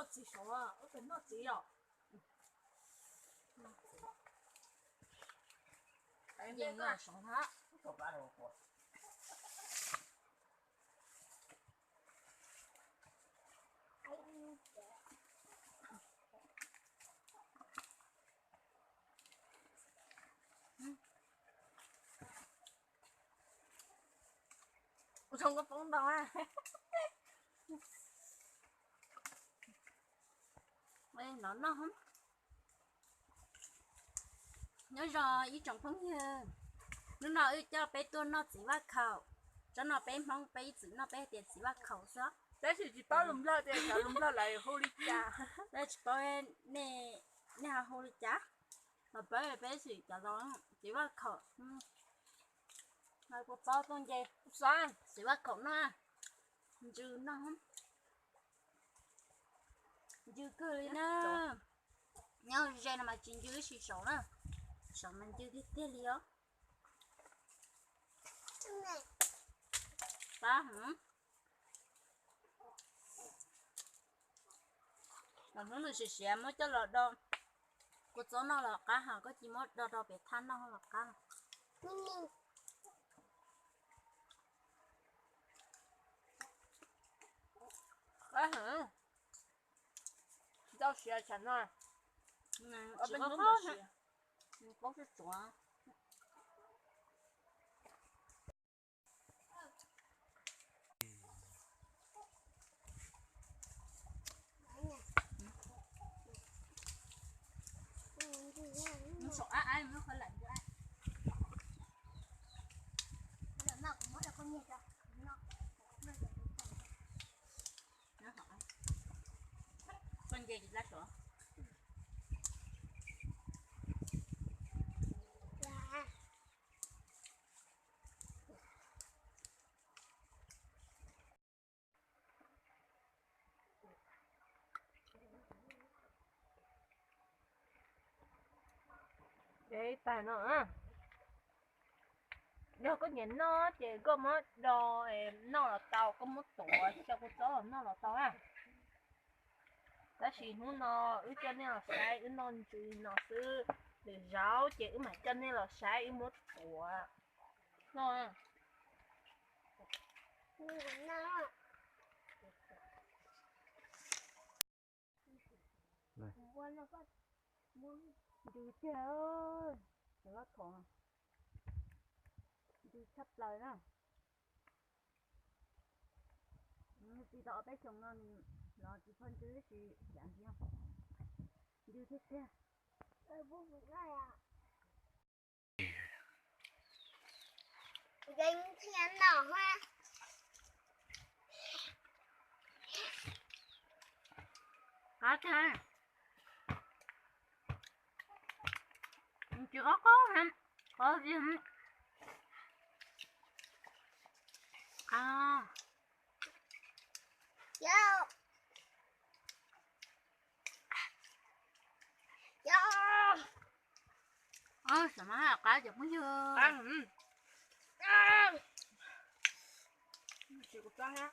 闹几熊啊？我等闹几哦。nhìn người sống hết.我从个风挡啊。Ê, nó không? Nhớ rồi, ý trọng không như nó cho bé tôi nó chỉ bắt khẩu cho nó bé mong bé chỉ nó bé tiền chỉ bắt khẩu sao đấy thì chỉ bao lùm la thì cả lùm la lại holy cha. đấy chỉ bao nè nè hồi chả mà bé chỉ cả đó chỉ bắt khẩu hai cô bao con gì Sao? chỉ bắt khẩu nó chứ nó không chứ cười nó nhau ra mà chuyện chứ chỉ sống nè sống mình chưa biết thế liêu ba hả mà nó được xẻ mới cho lọt đâu cô cháu nó là cá hả có chỉ mới đo đo bị than nó là cá Cái hả? Đâu xẻ chẳng rồi. Ở bênนู้นmà xẻ. Có cái chua nó sợ ai nó phải lạnh cho ai nó cũng mất là con nhện nó hỏi con gì thì lá sữa Để tài nó á. Nếu có nhìn nó chỉ có mất đồ nó là tàu có mất tuổi cho cô cháu nó là tàu à. Đó thì nó ứ cho nên là sai ứ non chùi nó sư để ráo chỉ ứ mà cho nên là sai ứ mất tuổi nó à. đi chơi đừng có thằng đi sắp lời đó đi đọ bé chồng nó chỉ phân chứ gì chẳng gì không đi thích thế bố bố này à đánh thiên đỏ hoa hả cha chỉ có hả có gì hả à Yo. Yo. sao mà là cá giống như Ăn. Chỉ có cá ha.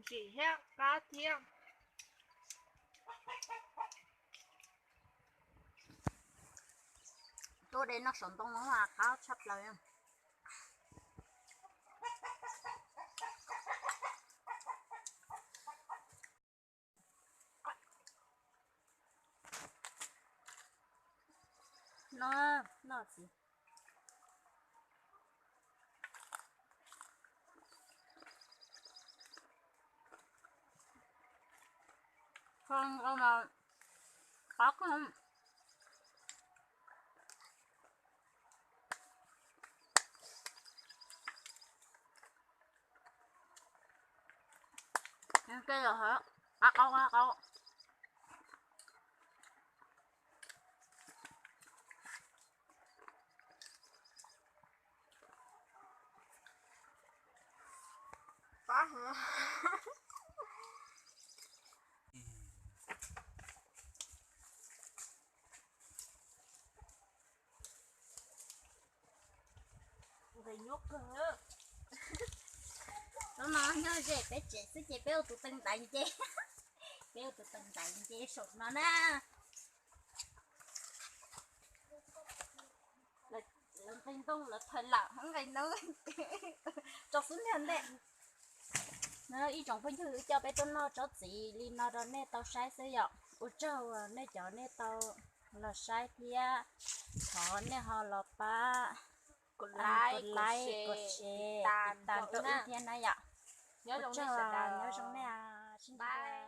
Chỉ ha cá thiêng. tôi đây nó sống tông nó là cá sắp lời không nó gì không con là có không cái rồi hả câu Cá hả? Thầy nhốt cơ. nó nói nhớ dễ bé trẻ sẽ chế béo tụi tinh đánh chế béo từ từng tại dễ sụt nó nè là lần thành công là thời lạ hắn ngày nữa cho xuống liền đấy nó ý trong phân thư cho bé tôi nó cho gì li nó đó nè tao sai sử dụng ủa châu nè cho nè tao là sai kia thọ nè họ là ba Cột like like, cột cột share tàn tàn cho cho nè. ý thiên này ạ Nhớ trong nhớ này sẽ trong này à xin Bye.